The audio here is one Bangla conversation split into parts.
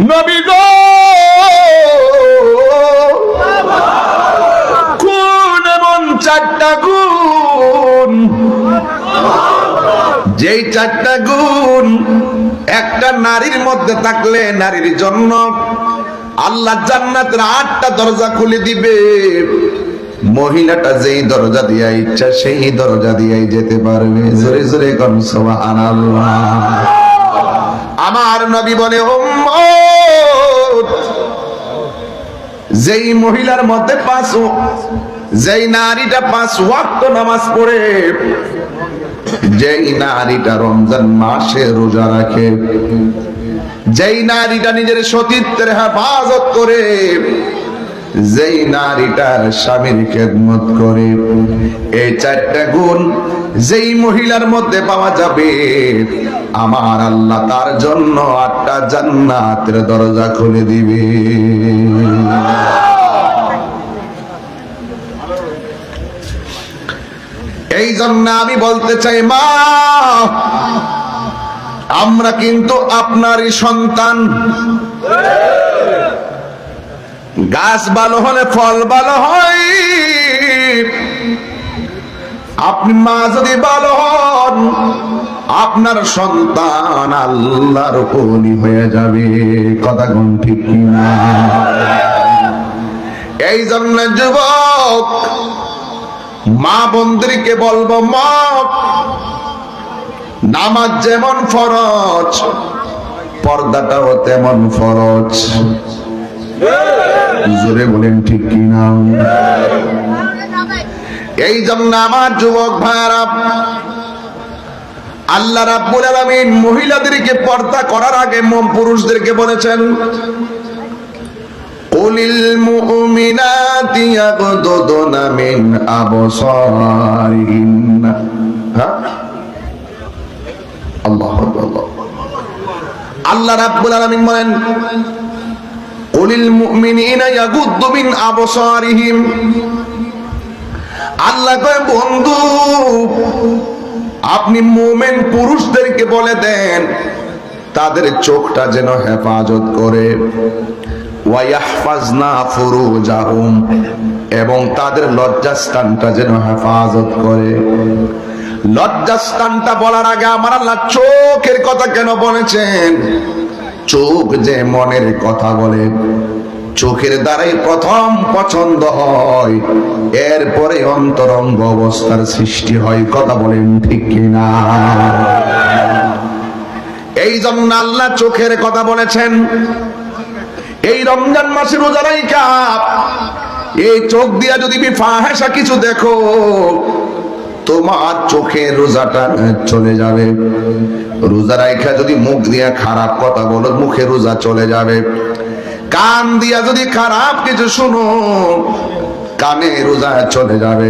নবী গো কোন এমন চারটা গুণ যেই চারটা গুণ একটা নারীর মধ্যে থাকলে নারীর জন্য আল্লাহ জান্নাতের 8টা দরজা খুলে দিবে। মহিলাটা যেই দরজা দিয়া ইচ্ছা সেই দরজা দিয়াই যেতে পারবে। জোরে জোরে কোন সুবহানাল্লাহ। আমার নবী বলে উম্মত, যেই মহিলার মধ্যে যেই নারীটা 5 ওয়াক্ত নামাজ পড়ে, যেই নারীটা রমজান মাসে রোজা রাখে, যেই নারীটা নিজের সতীত্বের হেফাজত করে, যেই নারীটা স্বামীর খেদমত করে, এই 4টা গুণ যেই মহিলার মধ্যে পাওয়া যাবে, আমার আল্লাহ তার জন্য 8টা জান্নাতের দরজা খুলে দিবে। এই জন্য আমি বলতে চাই মা, আমরা কিন্তু আপনারই সন্তান। গাছ ভালো হলে ফল ভালো হয়। আপনি মা যদি ভালো হন, আপনার সন্তান আল্লাহর ওলি হয়ে যাবে। কথা কোন ঠিক কিনা? এই জন্য যুবক মা বোনদেরকে বলবো, মা নামাজ যেমন ফরজ, পর্দাটাও তেমন ফরজ। জোরে বলেন ঠিক কিনা? এই জন্য আমার যুবক ভাইরা, আল্লাহ রাব্বুল আলামিন মহিলাদেরকে পর্দা করার আগে পুরুষদেরকে বলেছেন, কুলিল মুমিনাতি ইয়াগদুদনা মিন আবসারিহিন্না। হ্যাঁ, আল্লাহু আকবার। আল্লাহ রাব্বুল আলামিন বলেন, কুলিল মুমিনিনা ইয়াগুদ্দু মিন আবসারিহিম। আল্লাহ কয়, বন্ধু আপনি মুমিন পুরুষদেরকে বলে দেন তাদের চোখটা যেন হেফাজত করে, ওয়া ইয়াহফাজনা ফুরুজাহুম, এবং তাদের লজ্জাস্থানটা যেন হেফাজত করে। লজ্জাস্থানটা বলার আগে আমার আল্লাহ চোখের কথা কেন বলেছেন? চোখ যে মনের কথা বলে, চোখের দ্বারাই প্রথম পছন্দ হয়, এরপরে অন্তরঙ্গ অবস্থার সৃষ্টি হয়। কথা বলেন ঠিক কিনা? এই জন্য আল্লাহ চোখের কথা বলেছেন। এই রমজান মাসে রোজা রাইখা এই চোখ দিয়া যদি ফাহেসা কিছু দেখো, তোমার চোখের রোজাটা চলে যাবে। রোজা রাইখা যদি মুখ দিয়া খারাপ কথা বলো, মুখে রোজা চলে যাবে। কান দিয়া যদি খারাপ কিছু শুনো, কানে রোজা চলে যাবে।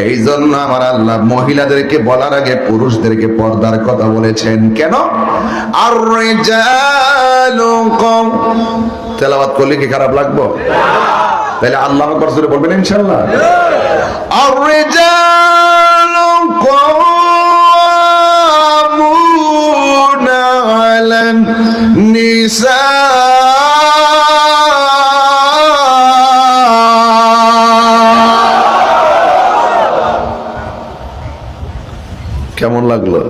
এই জন্য আমার আল্লাহ মহিলাদেরকে বলার আগে পুরুষদেরকে পর্দার কথা বলেছেন। কেন? আর রিজালু কম তেলাওয়াত করলে কি খারাপ লাগবে? তাহলে আল্লাহু আকবার জোরে বলবেন ইনশাআল্লাহ। আর রিজালু কাওয়ামুনা আলান নিসা। কেমন লাগলো?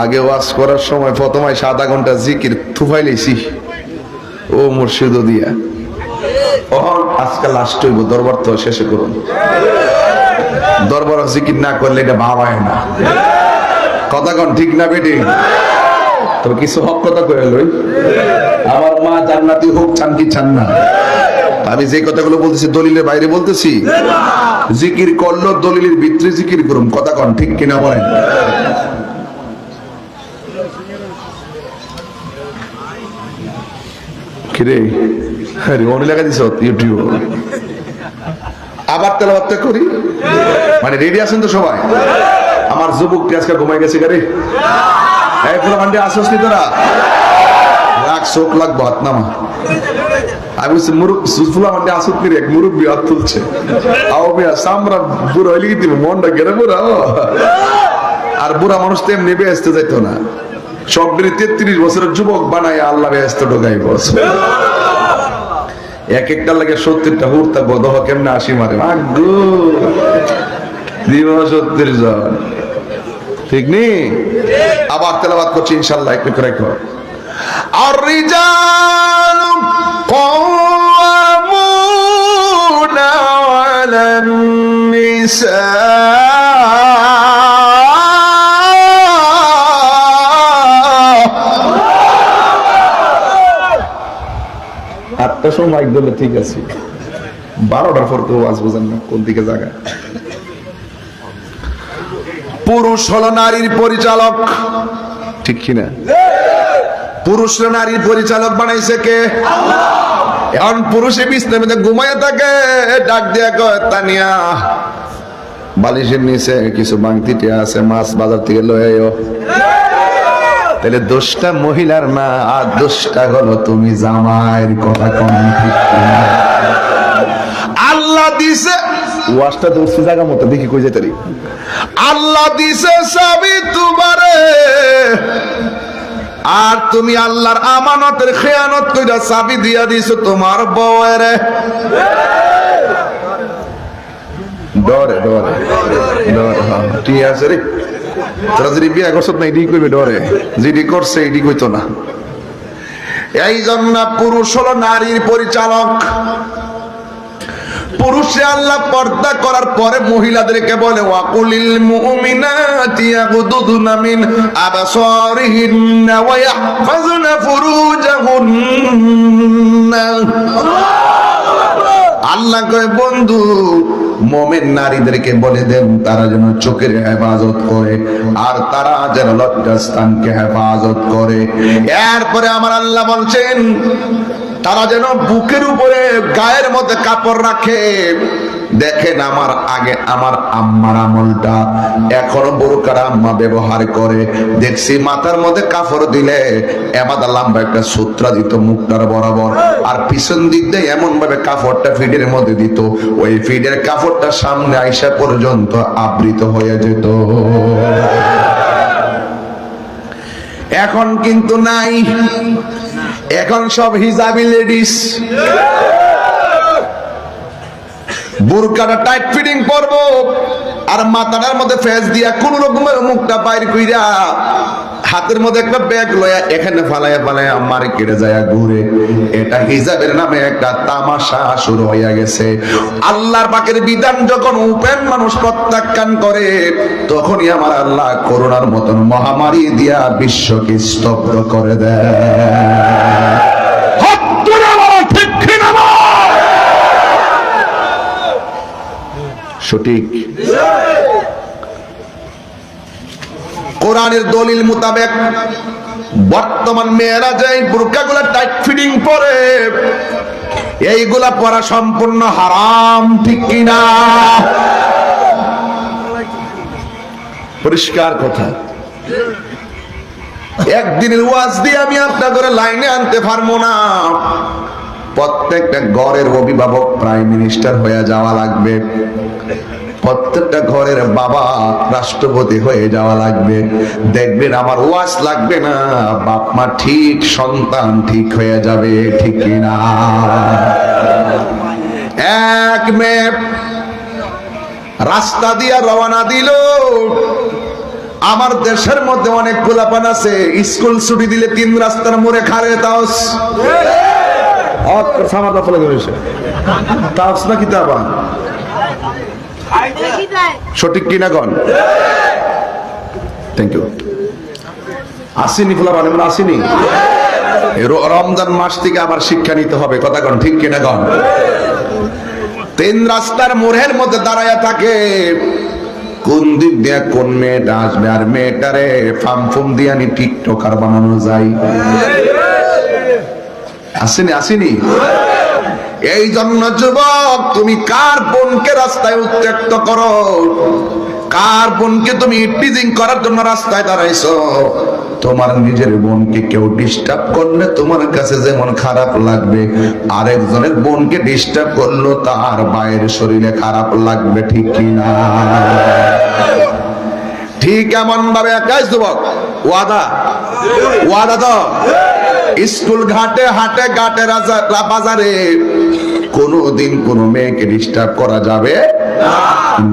আগে ওয়াজ করার সময় প্রথমে 7 ঘন্টা জিকির থুফাই লেছি ও মুর্শিদ দিয়া। আজকে লাস্ট হইব, দরবার তো শেষে করুন। দরবার জিকির না করলে এটা ভাবায় না। কথা কোন ঠিক না বেটি? তবে কিছু হক কথা কয়ে লই। আমার মা জান্নাতি হোক, চান কি চান না? আমি যে কথাগুলো বলতেছি দলিলের বাইরে বলতেছি। জিকির করলো দলিলের ভিতরে জিকির করুন। কথা কোন ঠিক কিনা বলেন? কিরে আরে মনে লাগা দিছ ইউটিউব। আবার তেলাওয়াত করি, মানে রেডি আছেন তো সবাই? আমার যুবকটি আজকে ঘুমাই গেছে গাড়ি। এই পুরো মান্ডি আসছ নি তোরা? রাখ চোখ লাগবো, হাত নামা। আমি বলছি ফুলা মান্ডি আসত নি, এক মুরব্বী হাত তুলছে। আও মিয়া সামরা বুড়ো হইলে কি মনটা গেড়ে বুড়া। আর বুড়া মানুষ তো এমনি বেহেস্তে যাইতো না। সবগুলি 33 বছরের যুবক বানায় আল্লাহ বেহেশতে ঢোকাইব। এক একটা লাগে 70টা হুড়তা বদহ কেমনে 80 মারে আগো জীবন 70 জন ঠিক নেই। আবার তেলাওয়াত করছি ইনশাআল্লাহ একটু করে কর। আর রিজাল قوامون على النساء 8টার সময় মাইক দিলে ঠিক আছে, 12টার পর তো আওয়াজ বোঝেন না কোন দিকে জায়গা। পুরুষ হলো নারীর পরিচালক, ঠিক কিনা? পুরুষরা নারীর পরিচালক বানাইছে কে? এখন পুরুষে বিছনার মধ্যে ঘুমায় থাকে, ডাক দিয়া কয় তানিয়া বালিশের নিচে কিছু বাংতিটি আছে, মাছ বাজার থেকে লয়ে আইও। তাহলে দোষটা মহিলার না, আর দোষটা হলো তুমি জামাইয়ের কথা কোন ঠিক কিনা? আল্লাহ দিছে ওয়াজটা দোষী জায়গা মতো দেখি কই যেতে পারি। আল্লাহ দিছে চাবি তোমারে, আর তুমি আল্লাহর আমানতের খেয়ানত কইরা চাবি দিয়া দিছো তোমার বউয়ের। ডরে ডরে ডরে, হ্যাঁ ঠিক আছে রে। তোরা যদি বিয়া করছ না এডি কইবে ডরে, যেডি করছে এডি কইতো না। এই জন্য পুরুষ হলো নারীর পরিচালক। পুরুষে আল্লাহ পর্দা করার পরে মহিলাদেরকে বলে ওয়াকুলিল মুমিনাতি ইয়াগুদুনা মিন আবসারিহিন্না ওয়া ইয়াহফাজনা ফুরুজাহুন্না। আল্লাহ কয় বন্ধু মুমিন নারীদেরকে বলে দেন তারা যেন চোখের হেফাজত করে, আর তারা যেন লজ্জাস্থানকে হেফাজত করে। এরপরে আমার আল্লাহ বলছেন তারা যেন বুকের উপরে গায়ের মধ্যে কাপড় রাখে। দেখেন আমার আগে আমার আম্মার আমলটা এখনো বোরকার আম্মা ব্যবহার করে দেখছি, মাথার মধ্যে কাপড় দিলে এবাদা লম্বা একটা সূত্রা দিত মুখটার বরাবর, আর পিছন দিক দিয়ে এমন ভাবে কাপড়টা ফিডের মধ্যে দিত, ওই ফিডের কাপড়টা সামনে আইসা পর্যন্ত আবৃত হয়ে যেত। এখন কিন্তু নাই, এখন সব হিজাবি লেডিস। বুরকাটা টাইট ফিটিং পরবো, আর মাথাটার মধ্যে ফেস দিয়া কোন রকমের মুখটা বাইর কইরা হাতের মধ্যে একটা ব্যাগ লয়া এখানে ফালায়া ফালায়া মার্কেটে যায় ঘুরে। এটা হিজাবের নামে একটা তামাশা শুরু হইয়া গেছে। আল্লাহর পাকের বিধান যখন উপেন মানুষ প্রত্যাখ্যান করে, তখনই আমার আল্লাহ করোনার মতন মহামারী দিয়া বিশ্বকে স্তব্ধ করে দেয়। সঠিক। কোরআনের দলিল মোতাবেক বর্তমান মেয়েরা যে বুরকাগুলা টাইট ফিটিং পরে, এইগুলা পরা সম্পূর্ণ হারাম, ঠিক কিনা? পরিষ্কার কথা। একদিনের ওয়াজ দিয়ে আমি আপনাদের লাইনে আনতে পারবো না। প্রত্যেকটা ঘরের অভিভাবক প্রাইম মিনিস্টার হয়ে যাওয়া লাগবে, প্রত্যেকটা ঘরের বাবা রাষ্ট্রপতি হয়ে যাওয়া লাগবে। দেখবেন আমার ওয়াজ লাগবে না, বাপ মা ঠিক, সন্তান ঠিক হয়ে যাবে, ঠিক কিনা? এক মেয়ে রাস্তা দিয়া রওনা দিল। আমার দেশের মধ্যে অনেক গোলাপান আছে, স্কুল ছুটি দিলে 3 রাস্তার মোড়ে খারে তাওস সামাদা ফলে গেছে তাওস না কিতাবা, সঠিক কিনা গণ? Thank you. আসিনি ফুলা মানে আসিনি। রমজান মাস থেকে আবার শিক্ষা নিতে হবে, কথা গণ ঠিক কিনা গণ? 3 রাস্তার মোড়ের মধ্যে দাঁড়ায়া থাকে, কোন দিক দিয়ে কোন মেয়েটা আসবে, আর মেয়েটারে ফার্ম দিয়ে আনি টিকটকার বানানো যায়। আসেনি আসেনি? এই জন্য যুবক, তুমি কার বোনকে রাস্তায় উত্ত্যক্ত করো, কার বোনকে তুমি টিজিং করার জন্য রাস্তায় দাঁড়াইছো? তোমার নিজের বোনকে কেউ ডিস্টার্ব করলে তোমার কাছে যেমন খারাপ লাগবে, আরেকজনের বোনকে ডিস্টার্ব করলো তার বাইরের শরীরে খারাপ লাগবে, ঠিক কিনা? ঠিক এমন ভাবে একাই যুবক ওয়াদা ওয়াদা তো। স্কুল ঘাটে হাটে ঘাটে বাজারে কোনদিন কোন মেয়েকে ডিস্টার্ব করা যাবে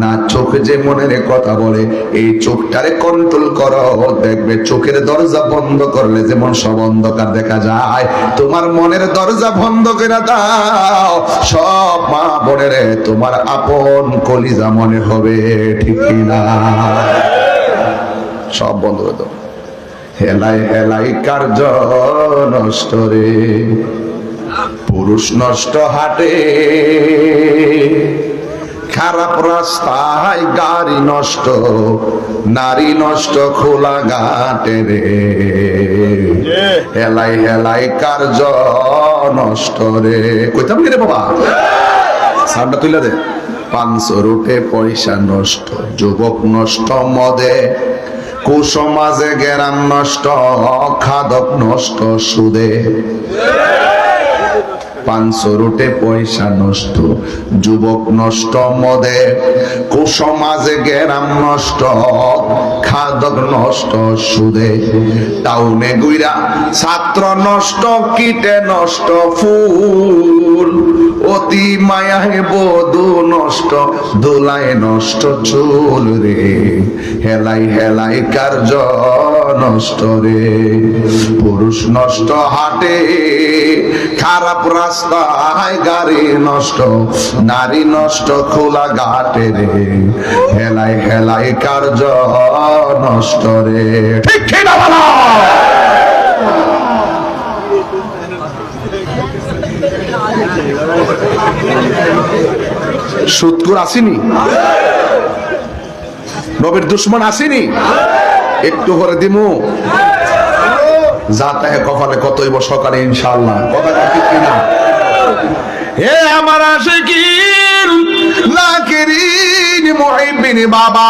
না। চোখে যে মনের কথা বলে এই চোখটারে কন্ট্রোল করো, দেখবে চোখের দরজা বন্ধ করলে যেমন সব অন্ধকার দেখা যায়, তোমার মনের দরজা বন্ধ করে দাও, সব মা বোনের তোমার আপন কলিজা মনে হবে, ঠিক না? সব বন্ধ করে দাও। হেলাই হেলাই কার্য নষ্ট রে, পুরুষ নষ্ট হাটে, খারাপ রাস্তায় গাড়ি নষ্ট, নারী নষ্ট খোলা ঘাটে রে, হেলাই হেলাই কার্য নষ্ট রে। কইতাম কি রে বাবা, সাউন্ডটা তুইলা দে। 500 রুটে পয়সা নষ্ট, যুবক নষ্ট মদে, কুসমাজে গেরাম নষ্ট, খাদক নষ্ট সুদে। 500 রুটে পয়সা নষ্ট, যুবক নষ্ট মদে, কুসমাজে গেরাম নষ্ট, খাদক নষ্ট সুদে। টাউনে গুইরা ছাত্র নষ্ট, কীটে নষ্ট ফুল, অতি মায়ায় বধূ নষ্ট, দোলায় নষ্ট চুল রে, হেলাই হেলাই কার্য নষ্ট রে, পুরুষ নষ্ট হাটে, খারাপ রাস্তায় গাড়ি নষ্ট, নারী নষ্ট খোলা ঘাটে রে, হেলাই হেলাই কার্য নষ্ট রে। ঠিক ঠিক না বলো? সুদখোর আসেনি, নবীর দুশ্মন আসেনি, একটু করে দিমু যা তাহে কপালে কতই সকালে ইনশাআল্লাহ। কথা ঠিক কিনা? হে আমার আশিকিন লাকিরিন মুহিব্বিন বাবা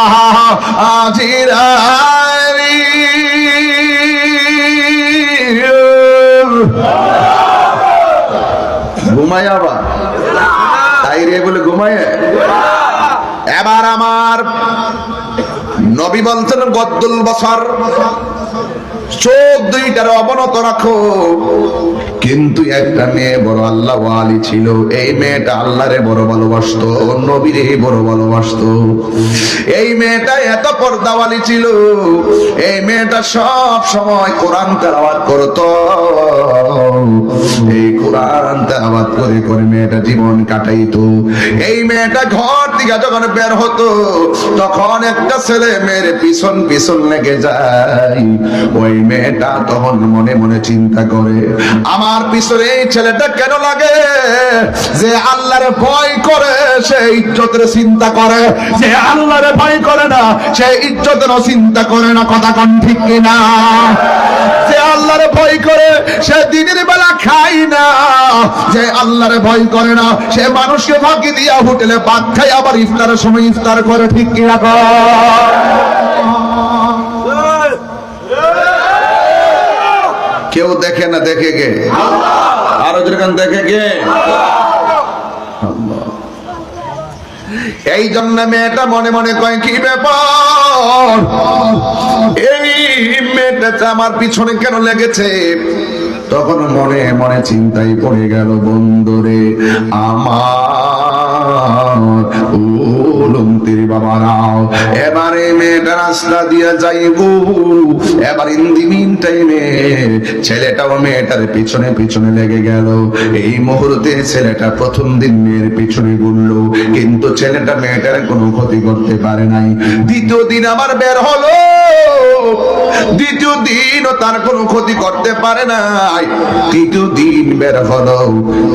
আজিরারি, ঘুমায় আবার তাই রে বলে ঘুমায়। এবার আমার নবী বলছেন গদ্দুল বসর, চোখ দুইটার অবনত রাখো। কিন্তু একটা মেয়ে বড় আল্লাহ ওয়ালি ছিল, এই মেয়েটা আল্লাহরে বড় ভালোবাসতো, নবীরে বড় ভালোবাসতো। এই মেয়েটা এত পর্দাওয়ালি ছিল, এই মেয়েটা সব সময় কোরআন তেলাওয়াত করতো। এই কোরআন তেলাওয়াত করে করে মেয়েটা জীবন কাটাইতো। এই মেয়েটা ঘর থেকে যখন বের হতো তখন একটা ছেলে মেয়ের পিছন পিছন লেগে যায়। ওই মেয়েটা তখন মনে মনে চিন্তা করে, আমার পিছনে এই ছেলেটা কেন লাগে? যে আল্লাহরে ভয় করে সে ইজ্জতের চিন্তা করে, যে আল্লাহরে ভয় করে না সে ইজ্জতের চিন্তা করে না। কথা কোন ঠিক কিনা? যে আল্লাহরে ভয় করে সে দিনের বেলা খায় না, যে আল্লাহরে ভয় করে না সে মানুষকে ফাঁকি দিয়া হোটেলে ভাত খায়, আবার ইফতারের সময় ইফতার করে। ঠিক কিনা? কেউ দেখে না, দেখে কে? আরো যেরকম দেখে কে? এই জন্য মেয়েটা মনে মনে কয়, কি ব্যাপার, এই মেয়েটা আমার পিছনে কেন লেগেছে? তখন মনে মনে চিন্তাই পড়ে গেল, বন্ধুরে আমার উলুমতির বাবারাও, এবারে মেয়েটা রাস্তা দিয়ে যাইব। এবার ইন টাইমে ছেলেটাও মেয়েটার পিছনে পিছনে লেগে গেল। এই মুহূর্তে ছেলেটা প্রথম দিন মেয়ের পিছনে ঘুরলো, কিন্তু ছেলেটা মেয়েটার কোনো ক্ষতি করতে পারে নাই। দ্বিতীয় দিন আবার বের হলো, দ্বিতীয় দিনও তার কোনো ক্ষতি করতে পারে নাই। তৃতীয় দিন বের হলো,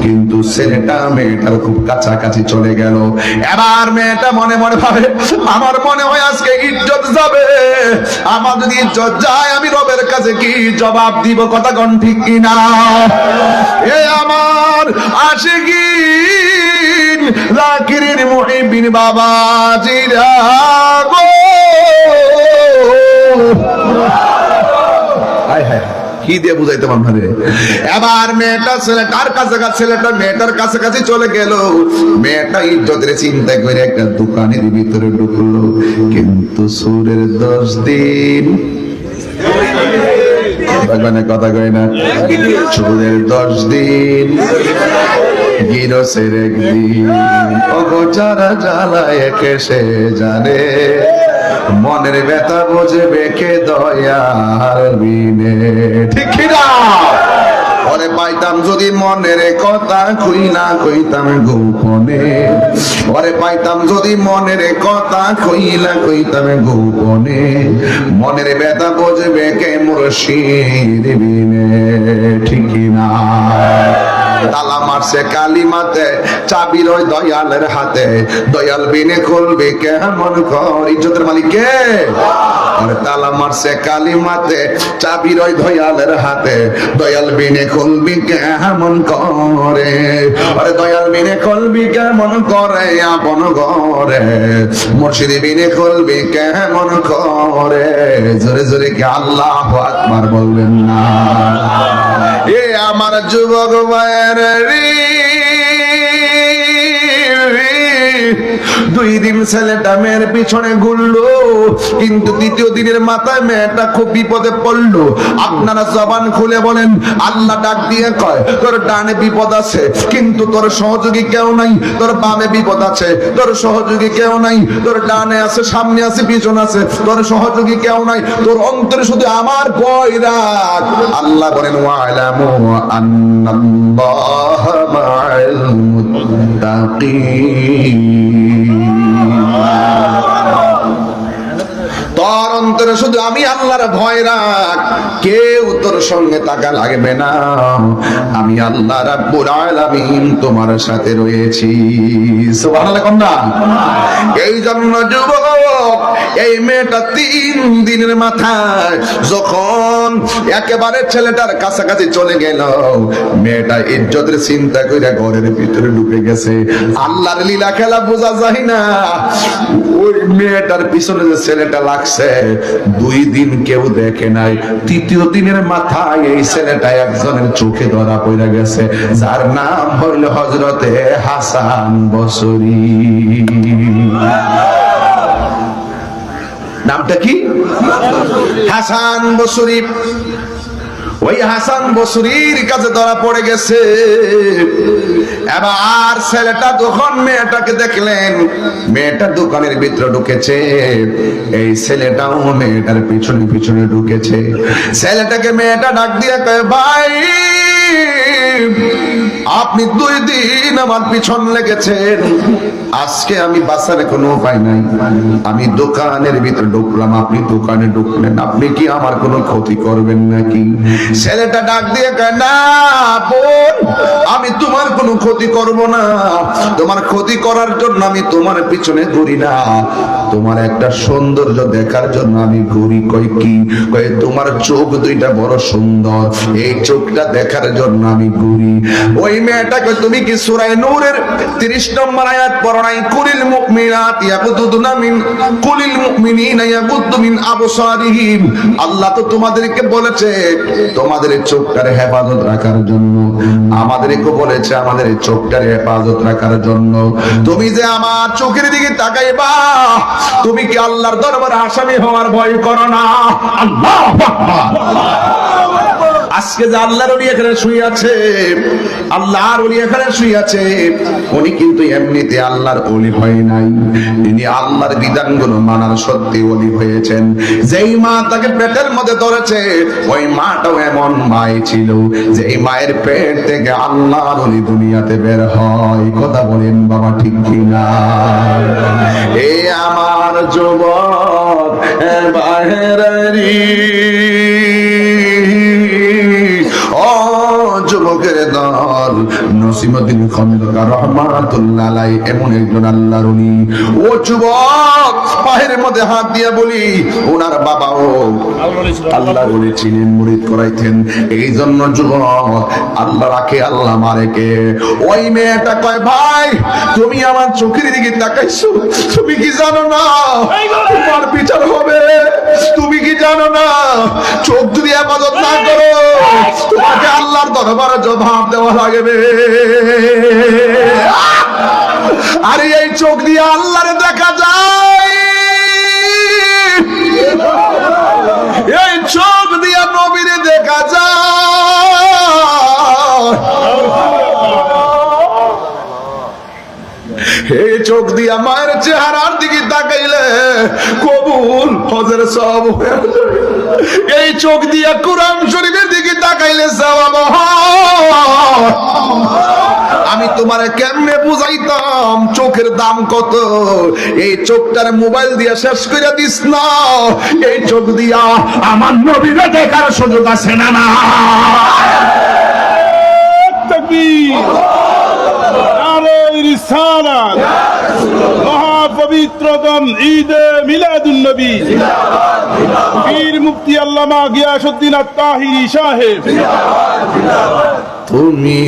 কিন্তু ছেলেটা মেয়েটার খুব কাছাকাছি চলে গেল। এবার মেয়েটা মনে মনে ভাবে, আমার মনে হয় আজকে ইজ্জত যাবে। আমার যদি ইজ্জত যায় আমি রবের কাছে কি জবাব দিব? কথা কোন ঠিক কিনা? এ আমার আশিকিন লাকিরিন মুহিব্বিন বাবাজিরা গো, হায় হায় কি দিয়ে বুঝাইতে পারবে? এবার মেয়েটা ছেলেটার কাছাকাছি, ছেলেটা মেয়েটার কাছাকাছি চলে গেল। মেয়েটা ইজ্জতের চিন্তা করে একটা দোকানের ভিতরে ঢুকলো, কিন্তু সুরের 10 দিন কথা কই না। চুলের 10 দিন গিরসের একদিন, অগোচারা জ্বালায় কেসে জানে, মনের ব্যথা বুঝবে কে দয়ার বিনে। ঠিক কিনা? ওরে পাইতাম যদি মনের কথা কইলা কইতাম গোপনে, ওরে পাইতাম যদি মনের কথা কইলা কইতাম গোপনে, মনের ব্যথা বুঝবে কে মুর্শিদ বিনে। ঠিক কিনা? তালা মারছে কালিমাতে, চাবির ওই দয়ালের হাতে, দয়াল বিনে খুলবে কেমন ঘর, ইজ্জতের মালিক কে? আরে তালা মারছে কালিমাতে, চাবির ওই দয়ালের হাতে, দয়াল বিনে খুলবি কেমন করে, আরে দয়াল বিনে খুলবি কেমন করে আপন ঘরে, মুর্শিদ বিনে খুলবি কেমন করে। জোরে জোরে কি আল্লাহু আকবার বলবেন না? এ আমার যুবক ভাইয়ের রে, 2 দিন ছেলেটা মেয়ের পিছনে ঘুরলো, কিন্তু 3য় দিনের মাথায় মেয়েটা খুব বিপদে পড়লো। আপনারা জবান খুলে বলেন, আল্লাহ ডাক দিয়ে কয় তোর ডানে বিপদ আছে কিন্তু তোর সহযোগী কেউ নাই, তোর বামে বিপদ আছে তোর সহযোগী কেউ নাই, তোর ডানে আছে সামনে আছে পিছনে আছে তোর সহযোগী কেউ নাই, তোর অন্তরে শুধু আমার ভয় রাখ। আল্লাহ বলেন ওয়ালামু আন্নাল্লাহা মা'আল মুত্তাকিন। তোর অন্তরে শুধু আমি আল্লাহর ভয় রাখ, কেউ তোর সঙ্গে টাকা লাগবে না, আমি আল্লাহ রাব্বুল আলামিন তোমার সাথে রয়েছি। সুবহানাল্লাহ কন্যা। এই জন্য যুবক, এই মেয়েটা 3 দিনের মাথায় যখন একেবারে ছেলেটার কাছাকাছি চলে গেল, মেয়েটা ইজ্জতের চিন্তা করে ঘরের ভিতরে ঢুকে গেছে। আল্লাহর লীলা খেলা বোঝা যায় না। ওই মেয়েটার পিছনে যে ছেলেটা লাগছে, 2 দিন কেউ দেখে নাই, 3য় দিনের মাথায় এই ছেলেটা একজনের চোখে ধরা পড়ে গেছে, যার নাম হইল হযরতে হাসান বসরি। নামটা কি? হাসান বসরি। ওই হাসান বসরির কাছে ধরা পড়ে গেছে। এবার ছেলেটা যখন মেয়েটাকে দেখলেন, মেয়েটা দোকানের ভিতরে ঢুকেছে, এই ছেলেটাও মেয়েটার পিছনে পিছনে ঢুকেছে। ছেলেটাকে মেয়েটা ডাক দিয়ে কয়, ভাই আপনি 2 দিন আমার পিছন লেগেছেন, আজকে আমি বাঁচার কোনো উপায় নাই, আমি দোকানের ভিতরে ঢুকলাম, আপনি দোকানে ঢুকলেন, আপনি কি আমার কোনো ক্ষতি করবেন নাকি? ছেলেটা ডাক দিয়ে কয়, না বোন, আমি তোমার কোনো ক্ষতি করব না, তোমার ক্ষতি করার জন্য আমি তোমার পিছনে ঘুরি না, তোমার একটা সৌন্দর্য দেখার জন্য আমি ঘুরি। কই কি? কই তোমার চোখ 2টা বড় সুন্দর, এই চোখটা দেখার জন্য আমি ঘুরি। ওই মেয়েটাকে তুমি কি সূরা নূরের 30 নম্বর আয়াত পড়ো নাই? কুলিল মুমিনাত ইয়াগুদুনা মিন কুলিল মুমিনিনা ইয়াগুদু মিন আবসারিহিম। আল্লাহ তো তোমাদেরকে বলেছে তোমাদের চোখটার হেফাজত রাখার জন্য, আমাদেরকে বলেছে আমাদের চোখটার হেফাজত রাখার জন্য। তুমি যে আমার চোখের দিকে তাকাইবা, তুমি কি আল্লাহর দরবারে আসামি হওয়ার ভয় করো না? আল্লাহু আকবার। আজকে যে আল্লাহর ওলি এখানে শুয়ে আছে, আল্লাহর ওলি এখানে শুয়ে আছে, উনি কিন্তু এমনিতে আল্লাহর ওলি হয় নাই, তিনি আল্লাহর বিধানগুলো মানার সত্যি ওলি হয়েছেন। যেই মা তাকে পেটের মধ্যে ধরেছে, ওই মাটাও এমন মাই ছিল যে এই মায়ের পেট থেকে আল্লাহর ওলি দুনিয়াতে বের হয়। কথা বলেন বাবা, ঠিক কিনা? এ আমার যুবক বাহেরারি, যুবকের দল, নসিমউদ্দিন খন্দকার রাহমাতুল্লাহ আলাইহি এমন একজন আল্লাহর ওলি। ও যুবক, পায়ের মধ্যে হাত দিয়ে বলি, ওনার বাবাও আল্লাহর ওলি ছিলেন, মুরিদ করাইতেন। এই জন্য যুবক, আল্লাহ রাখে আল্লাহ মারে কে। ওই মেয়েটা কয়, ভাই তুমি আমার চোখের দিকে তাকাইছো, তুমি কি জানো না তোমার বিচার হবে? তুমি কি জানো না চোখ যদি হেফাজত না করো, তোমাকে আল্লাহর দরবারে জবাব দেওয়া লাগবে। আরে এই চোখ দিয়ে আল্লাহরে দেখা যায়, এই চোখ দিয়ে নবীরে দেখা চোখ দিয়া মায়ের চেহারার দিকে তাকাইলে কবুল হজের সওয়াব হয়ে যায়। এই চোখ দিয়া কোরআন শরীফের দিকে তাকাইলে সওয়াব হয়। আমি তোমারে কেমনে বুঝাইতাম চোখের দাম কত? এই চোখটার মোবাইল দিয়া শেষ করে দিস না। এই চোখ দিয়া আমার নবীকে দেখার সুযোগ আছে না? না মহাপবিত্রতম ঈদে মিলাদুন্নবী পীর মুফতি আল্লামা গিয়াসউদ্দিন আত-তাহিরি সাহেব। তুমি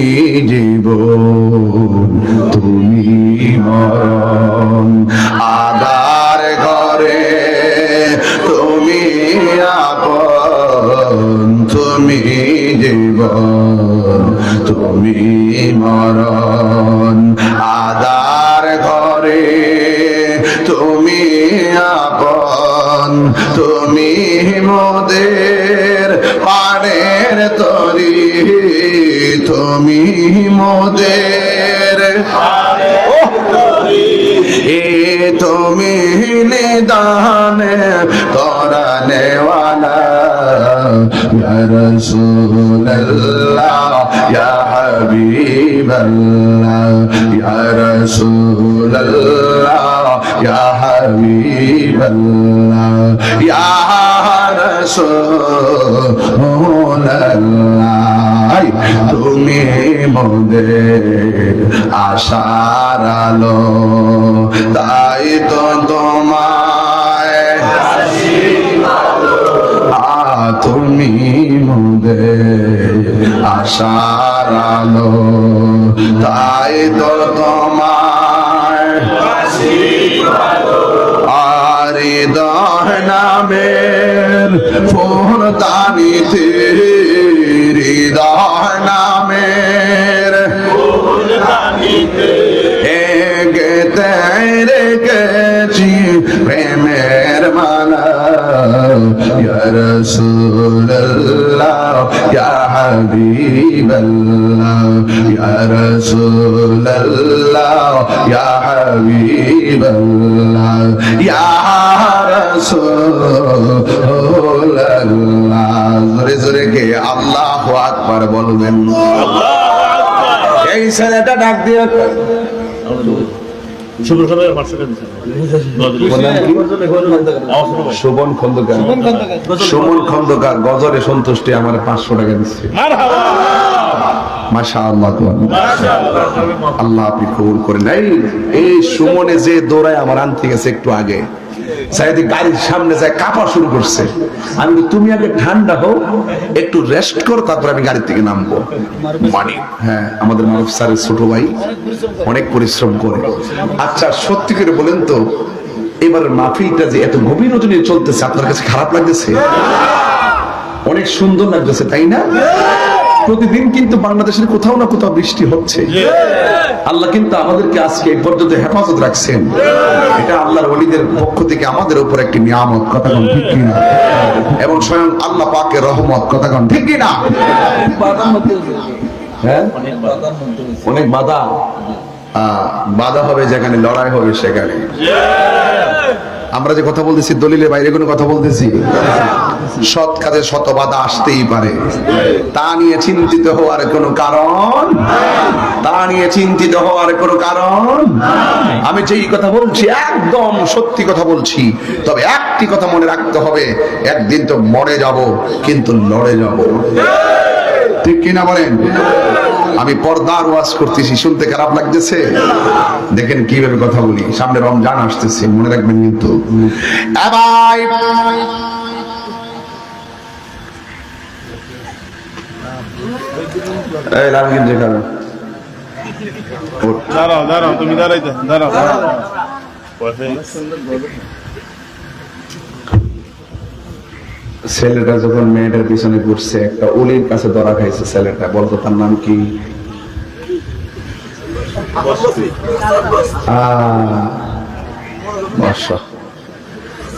জীবন তুমি মরণ, আধার ঘরে তুমি আপন। তুমি জীবন তুমি মরণ, আধার ঘরে তুমি আপন। তুমি মোদের পানের তরি, তুমি মোদের এ তুমি নিদানে তরানেওয়ালা ইয়া রাসূলুল্লাহ ইয়া হাবিবাল্লাহ ইয়া রাসূলুল্লাহ ইয়া হাবিবাল্লাহ ইয়া রাসূলুল্লাহ। তুমি মোদের আশার আলো, তাই তো তোমায় তুমি মোদের আশার আলো, তাই তো তোমায় আর হৃদয় নামের ফোন তানিতে, হৃদয় নামের গেতে রেখেছি প্রেমের মালা ইয়া রাসূলুল্লাহ ইয়া হাবিবাল্লাহ ইয়া রাসূলুল্লাহ ইয়া হাবিবাল্লাহ ইয়া রাসূলুল্লাহ। জোরে জোরে কে আল্লাহু আকবার বলবেন। এই ছেলেটা ডাক দিয়ে শোভন খন্দকার, সুমন খন্দকার গজরে সন্তুষ্টি আমার 500 টাকা দিচ্ছে। মাশাআল্লাহ, আল্লাহ আপনি কবুল করেন। এই সুমনে যে দৌড়ায় আমার আনতে গেছে একটু আগে, সাইদি গাড়ির সামনে যায় কাঁপা শুরু করছে। আমি তুমি আগে ঠান্ডা হও, একটু রেস্ট করো, তারপর আমি গাড়ি থেকে নামবো। মানে হ্যাঁ, আমাদের মারুফ স্যারের ছোট ভাই অনেক পরিশ্রম করে। আচ্ছা সত্যি করে বলেন তো, এবার মাহফিলটা যে এত গভীরতা নিয়ে চলতেছে, আপনার কাছে খারাপ লাগতেছে? অনেক সুন্দর লাগতেছে, তাই না? প্রতিদিন কিন্তু বাংলাদেশের কোথাও না কোথাও বৃষ্টি হচ্ছে। আল্লাহ কিন্তু আমাদেরকে আজকে এই পর্যন্ত হেফাজত রাখছেন। এটা আল্লাহর ওলিদের পক্ষ থেকে আমাদের উপর একটি নিয়ামত, কথা কোন ঠিক কিনা? এবং স্বয়ং আল্লাহ পাকের রহমত, কথা কোন ঠিক কিনা? হ্যাঁ, অনেক বাধা বাধা হবে, যেখানে লড়াই হবে সেখানে। আমরা যে কথা বলতেছি দলিলের বাইরে কোনো কথা বলতেছি? সৎ কাজে শত বাধা আসতেই পারে, তা নিয়ে চিন্তিত হওয়ার কোনো কারণ, তা নিয়ে চিন্তিত হওয়ার কোনো কারণ। আমি যেই কথা বলছি একদম সত্যি কথা বলছি। তবে একটি কথা মনে রাখতে হবে, একদিন তো মরে যাব, কিন্তু লড়ে যাব, ঠিক কিনা বলেন? আমি পর্দার ওয়াজ করতেছি, শুনতে খারাপ লাগতেছে? দেখেন কিভাবে কথা বলি। সামনে রমজান আসতেছে, মনে রাখবেন কিন্তু। দাঁড়াও দাঁড়াও, তুমি দাঁড়াইতে দাঁড়াও। ছেলেটা যখন মেয়েটার পিছনে ঘুরছে, একটা অলির কাছে ধরা খাইছে ছেলেটা। বলতো তার নাম কি?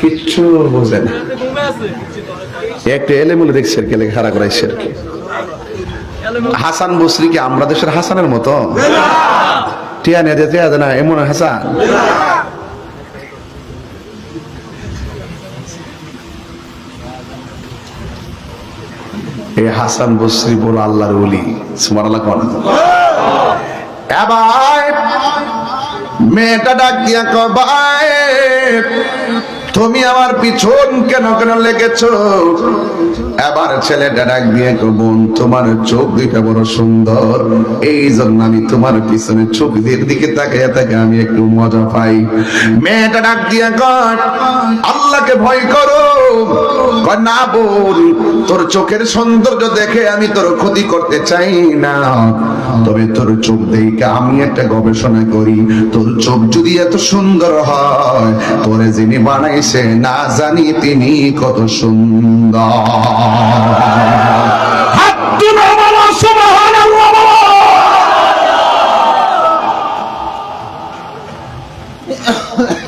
কিচ্ছু বোঝে না, একটা এলেমুলে দেখছে কেলে খাড়া করাইছে। হাসান বসরি কি আমরা দেশের হাসানের মতো? টিয়া নিয়ে দিতে আছে না এমন হাসান এই হাসান বসরি বল আল্লাহর ওলি সুবহানাল্লাহ কোন এবার মেয়েটা ডাক দিয়া কয় ভাই তুমি আমার পিছন কেন কেন লেগেছো এবার ছেলেটা ডাক দিয়ে কয় বোন তোমার চোখ দুইটা বড় সুন্দর এই জন্য আমি তোমার পিছনে চোখ দিকে তাকিয়ে তাকে আমি একটু মজা পাই মেয়েটা ডাক দিয়া কয় আল্লাহকে ভয় করো কয় না বোন তোর চোখের সৌন্দর্য দেখে আমি তোর ক্ষতি করতে চাই না তবে তোর চোখ দেখে আমি একটা গবেষণা করি তোর চোখ যদি এত সুন্দর হয় তোরে যিনি বানাইছে না জানি তিনি কত সুন্দর হাত তুলে বলো সুবহানাল্লাহ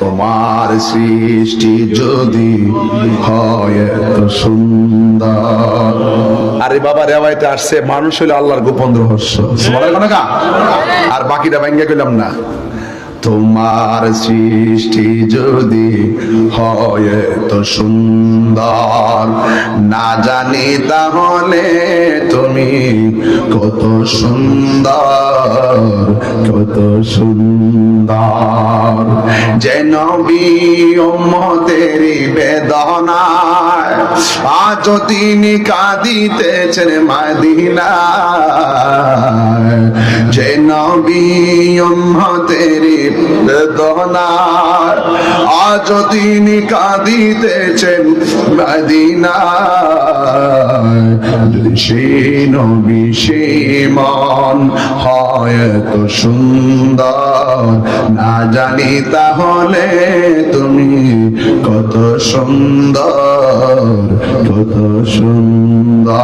তোমার সৃষ্টি যদি হয় এত সুন্দর আরে বাবা রেওয়ায়তে আসছে মানুষ হলো আল্লাহর গোপন রহস্য সুবহানাল্লাহ আর বাকিটা ভাঙ্গা গেলাম না তোমার সৃষ্টি যদি হয় এত সুন্দর না জানি তাহলে তুমি কত সুন্দর কত সুন্দর যে নবী উম্মতের বেদনায় আজ তিনি কাঁদিতেছেন মদিনায় যে নবী উম্মতের বেদনায় আজ তিনি কাঁদিতেছেন মদিনায় যদি সেই নবী সেই মন হয় এত সুন্দর না জানি তাহলে তুমি কত সুন্দর কত সুন্দর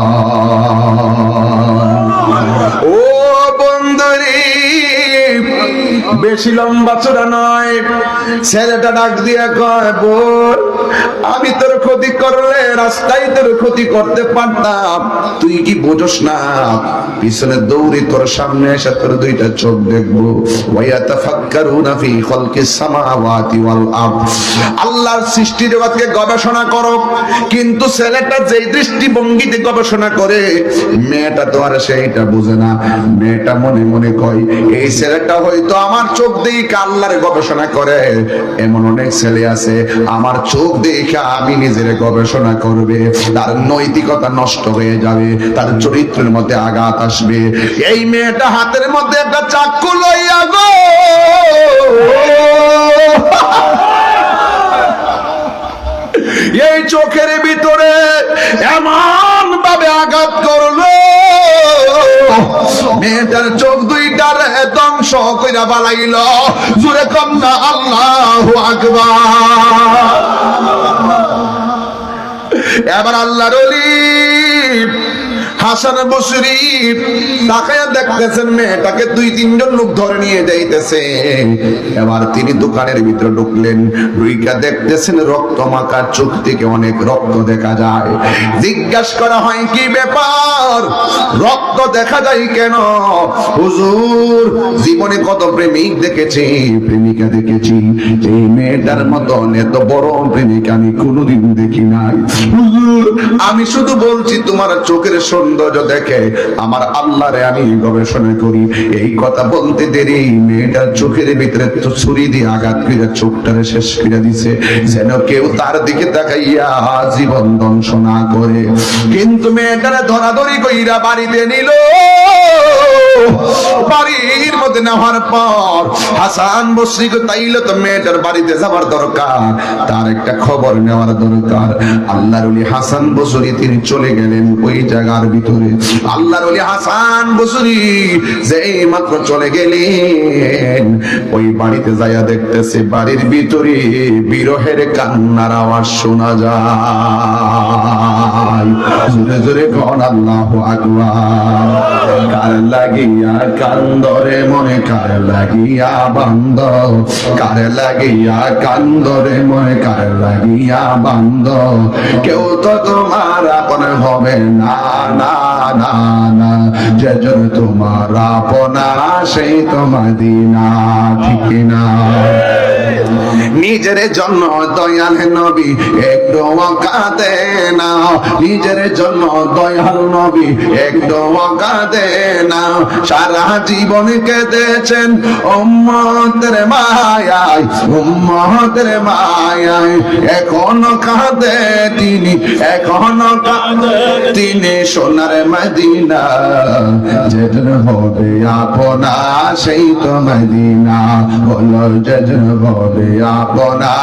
ও বন্ধুরে বেশি লম্বা চূড়া নয় ছেলেটা ডাক দিয়া কয় বল আমি তোর ক্ষতি করলে রাস্তায় তোর ক্ষতি করতে পারতাম তুই কি বোঝস না পিছনে দৌড়ি তোর সামনে এসে তোর দুইটা চোখ দেখবো ওয়ায়াতাফাক্কারুনা ফি খালকিস সামাওয়াতি ওয়াল আরদ আল্লাহর সৃষ্টি জগৎকে গবেষণা করো কিন্তু ছেলেটা যেই দৃষ্টিভঙ্গিতে গবেষণা করে মেয়েটা তো আর সেইটা বুঝে না মেয়েটা মনে মনে কয় এই ছেলেটা হয়তো আমার চোখ দেখে আল্লাহর গবেষণা করে এমন অনেক ছেলে আছে আমার চোখ দেখে আমি নিজের গবেষণা করবে তার নৈতিকতা নষ্ট হয়ে যাবে তার চরিত্রের মধ্যে আঘাত আসবে এই মেয়েটা হাতের মধ্যে একটা চাকু লইয়া গো এই চোখের ভিতরে এমন ভাবে আঘাত করলো মেয়েটার চোখ দুইটার ধ্বংস কইরা বালাইল জোরে কম না আল্লাহু আকবার এবার আল্লাহর ওলি হাসান বসরি তাকায়া দেখতেছেন মেয়েটাকে দুই তিনজন লোক ধরে নিয়ে যাইতেছে এবার তিনি দোকানের ভিতরে ঢুকলেন ঢুইকা দেখতেছেন রক্ত মাখা চোখ থেকে অনেক রক্ত দেখা যায় জিজ্ঞাসা করা হয় কি ব্যাপার রক্ত দেখা যায় কেন হুজুর জীবনে কত প্রেমিক দেখেছি প্রেমিকা দেখেছি এই মেয়েটার মতন এত বড় প্রেমিকা আমি কোনোদিন দেখি নাই হুজুর আমি শুধু বলছি তোমার চোখের সৌন্দর্য দেখে আমার আল্লাহরে আমি গবেষণা করি এই কথা বলতে দেরি মেয়েটার চোখের ভিতরে তো ছুরি দিয়ে আঘাত করে চোখটারে শেষ করে দিছে যেন কেউ তার দিকে তাকাইয়া জীবন ধ্বংস না করে কিন্তু মেয়েটারে ধরাধরি কইরা বাড়িতে নিল বাড়ির মধ্যে নেওয়ার পর হাসান বসরি তাইলে তো মেয়েটার বাড়িতে যাবার দরকার তার একটা খবর নেওয়ার দরকার আল্লাহর ওলি হাসান বসরি তিনি চলে গেলেন ওই জায়গার ভিতরে আল্লাহর ওলি হাসান বসরি যেই মাত্র চলে গেলেন ওই বাড়িতে যাইয়া দেখতেছে বাড়ির ভিতরে বিরহের কান্নার আওয়াজ শোনা যায় জোরে জোরে কোন আল্লাহু আকবার কার লাগিয়া কান্দরে মনে কার লাগিয়া বান্দ কার লাগিয়া কান্দরে মনে কার লাগিয়া বান্দ কেউ তো তোমার আপন হবে না না ঠিকানা না, যেজন তোমার আপনা সেই তো মদিনা, ঠিক না? নিজের জন্য দয়াল নবী একটু কাঁদে না, নিজের জন্য দয়াল নবী একটু কাঁদে না, সারা জীবন কেঁদেছেন উম্মতের মায়ায়, উম্মতের মায়ায় এখনো কাঁদে তিনি, এখনো কাঁদে তিনি। সোনার মদিনা যেজন হবে আপনা সেই তো মদিনা, বলো যেজন হবে আপনা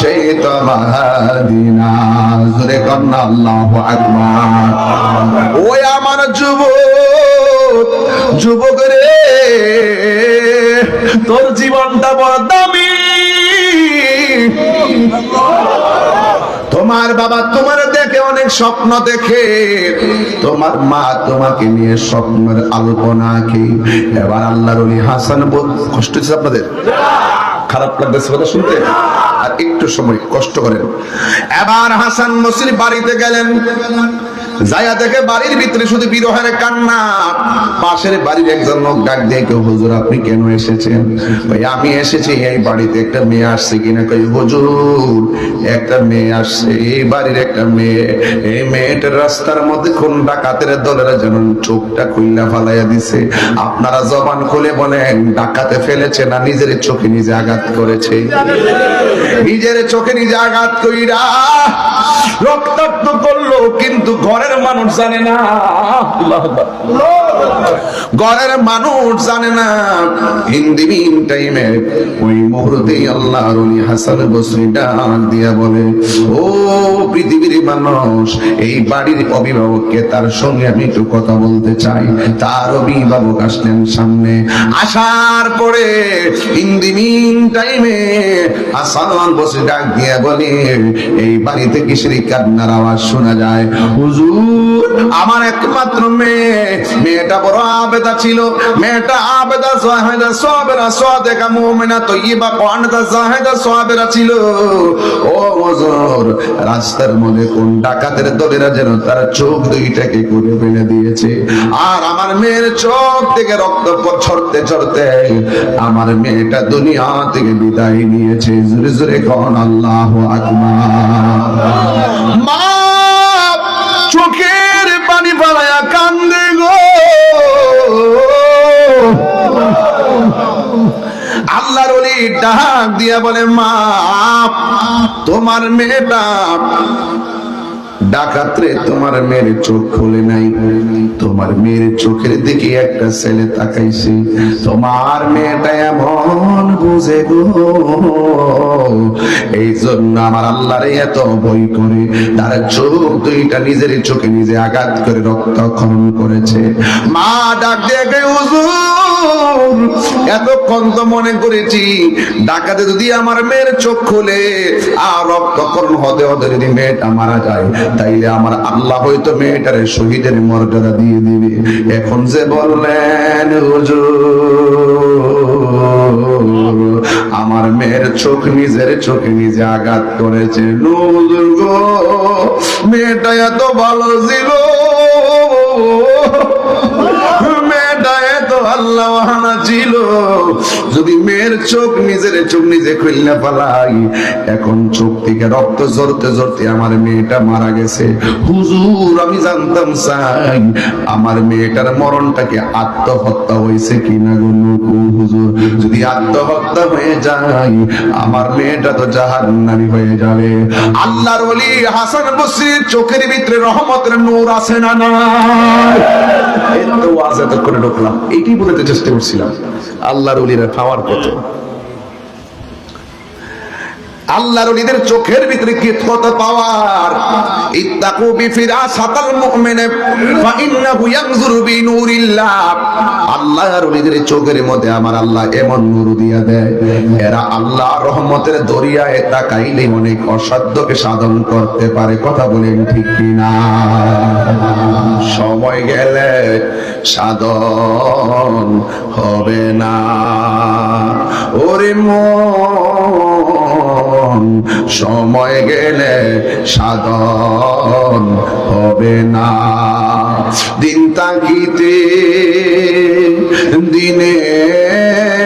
সেই তো মদিনা। জোরে কন্না আল্লাহু আকবার। ওই আমার যুবক, যুবক রে, তোর জীবনটা বড় দামি। তোমার বাবা তোমার দেখে অনেক স্বপ্ন দেখে, তোমার মা তোমাকে নিয়ে স্বপ্নের আলোচনা আঁকে। এবার আল্লাহর ওলি হাসান, কষ্ট হচ্ছে আপনাদের? খারাপ লাগতেছে কথা শুনতে? আর একটু সময় কষ্ট করেন। এবার হাসান বসরি বাড়িতে গেলেন, যায়া দেখে বাড়ির ভিতরে শুধু বিরহের কান্না। পাশের বাড়ির একজন লোক ডাক দিয়ে, কেউ হুজুর আপনি কেন এসেছেন? ভাই আমি এসেছি এই বাড়িতে একটা মেয়ে আসছে কিনা। কই হুজুর একটা মেয়ে আসছে, এই বাড়ির একটা মেয়ে, এই মেয়েটার রাস্তার মধ্যে কোন ডাকাতের দলেরা যেন চোখটা খুইলা ফালাইয়া দিছে। আপনারা জবান খুলে বলেন ডাকাতে ফেলেছে না নিজের চোখে নিজে আঘাত করেছে? নিজের চোখে নিজে আঘাত কইরা রক্তাক্ত করলো, কিন্তু ঘরের মানুষ জানে না, ঘরের মানুষ জানে না। ইন্দিমিন টাইমে ওই মুহূর্তে আল্লাহর ওলি হাসান বসরি ডাক দিয়া বলে, ও পৃথিবীর মানুষ, এই বাড়ির অভিভাবককে তার সঙ্গে আমি একটু কথা বলতে চাই। তার অভিভাবক আসলেন সামনে। আসার পরে ইন্দিমিন টাইমে হাসান বসরি ডাক দিয়া বলে, এই বাড়িতে কিসের কান্নার আওয়াজ শোনা যায়? হুজুর আমার একমাত্র মেয়ে, মেয়েটা বড় আবেদা ছিল, মেয়েটা আবেদা জাহেদা সাবেরা সাদেকা মুমিনা তয়্যিবা কানতা জাহেদা সাবেরা ছিল। ও হুজুর রাস্তার মধ্যে কোন ডাকাতের দলেরা যেন তার চোখ দুইটাকে করে ফেলে দিয়েছে, আর আমার মেয়ের চোখ থেকে রক্ত ঝরতে ঝরতে আমার মেয়েটা দুনিয়া থেকে বিদায় নিয়েছে। জোরে জোরে কোন আল্লাহু আকবার। মা চোখের পানি পালায়া কান্দে গো। আল্লাহর ওলি ডাক দিয়া বলে, মা তোমার মেয়েটা ডাকাতরে তোমার মেয়ের চোখ খুলে নাই, তোমার মেয়ের চোখের দিকে একটা ছেলে তাকাইছে, তোমার মেয়েটা এমন বুঝে গো, এই জন্য আমার আল্লাহরে এত ভয় করে তার চোখ দুইটা নিজের চোখে নিজে আঘাত করে রক্তক্ষরণ করেছে। মা ডাক দিয়ে কয়, হুজুর এতক্ষণ তো মনে করেছি ডাকাতে যদি আমার মেয়ের চোখ খুলে আর রক্তক্ষরণ হতে হতে যদি মেয়েটা মারা যায়, তাইলে আমার আল্লাহ হয়তো মেয়েটারে শহীদের মর্যাদা দিয়ে দিবে। এখন যে বললেন হুজুর আমার মেয়ের চোখ নিজের চোখে নিজে আঘাত করেছে, হুজুর গো মেয়েটা এত ভালো ছিল, মেয়েটা এত আল্লাহ ছিল, যদি মেয়ের চোখ নিজের চোখ নিজে খুলনা পালাই, এখন চোখ থেকে রক্ত ঝরতে ঝরতে আমার মেয়েটা মারা গেছে। হুজুর আমি জানতাম চাই আমার মেয়েটার মরণটাকে আত্মহত্যা হয়েছে কিনা গো হুজুর, যদি আত্মহত্যা হয়ে যায় আমার মেয়েটা তো জাহান্নামী হয়ে যাবে। আল্লাহর ওলি হাসান বসরির চোখের ভিতরে রহমতের নূর আছে না নাই? এত ওয়াজ এত করে ঢুকলাম, এইটাই বলতে চেষ্টা করছিলাম আল্লাহর ওলিরা পাওয়ার কত। আল্লাহর ওলিদের চোখের ভিতরে কি কত পাওয়ার। ইত্তাকু বিফিরাসাতাল মুমিন ফা ইন্নাহু ইয়ানজুরু বিনুরিল্লাহ। আল্লাহর ওলিদের চোখের মধ্যে আমার আল্লাহ এমন নূর দিয়া দেয়, এরা আল্লাহর রহমতের দরিয়ায় তাকাইলে অনেক অসাধ্যকে সাধন করতে পারে। কথা বলেন ঠিক কিনা? সময় গেলে সাধন হবে না। ওরে মন সময় গেলে সাধন হবে না। দিন তাকিতে দিনের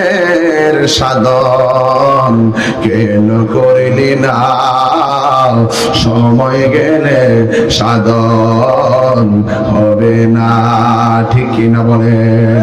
সাধন কেন করিলি না, সময় গেলে সাধন হবে না। ঠিক কিনা বলেন?